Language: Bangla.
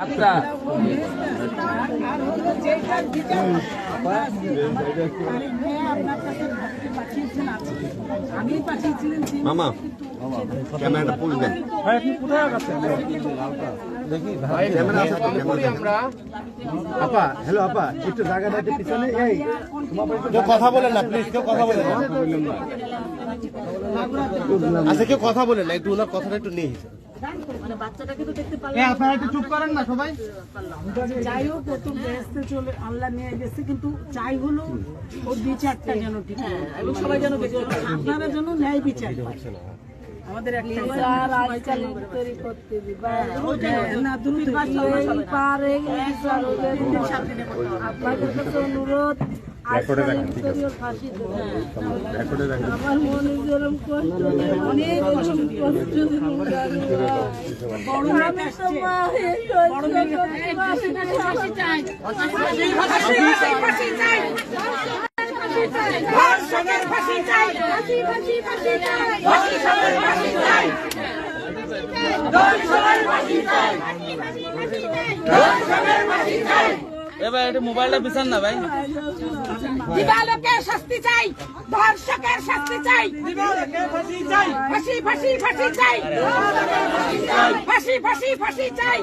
আচ্ছা মামা ক্যামেরাটা পুল দেন। ভাই আপনি কোথায় আছেন? দেখি ভাই ক্যামেরা আছে আমরা। আপা হ্যালো আপা একটু জায়গাটা একটু পিছনে এই কেউ কথা বলেন না প্লিজ, কেউ কথা বলেন না। আচ্ছা কেউ কথা বলেন না, একটু ওনার কথাটা একটু নিয়ে মানে বাচ্চাটাকে তো দেখতে পারলাম। আপনারা একটু চুপ করেন না সবাই। যাই হোক ও তো বেহেশতে চলে আল্লাহ নিয়ে গেছে, কিন্তু চাই হলো ওর বিচারটা যেন ঠিক হয় এবং সবাই যেন দেখতে পায়, আপনারা যেন ন্যায় বিচার পায়। আমাদের একটা আজকাল তৈরি করতে দিবা না দ্রুত পারে আপনাদের কাছে অনুরোধ, ফাঁসি আমার মনে যেরকম কষ্ট, অনেক কষ্ট এবার এটা মোবাইলটা বিছান না ভাই। দিবালোকের শাস্তি চাই, ধর্ষকের শাস্তি চাই, ফাঁসি ফাঁসি ফাঁসি চাই, ফাঁসি ফাঁসি ফাঁসি চাই।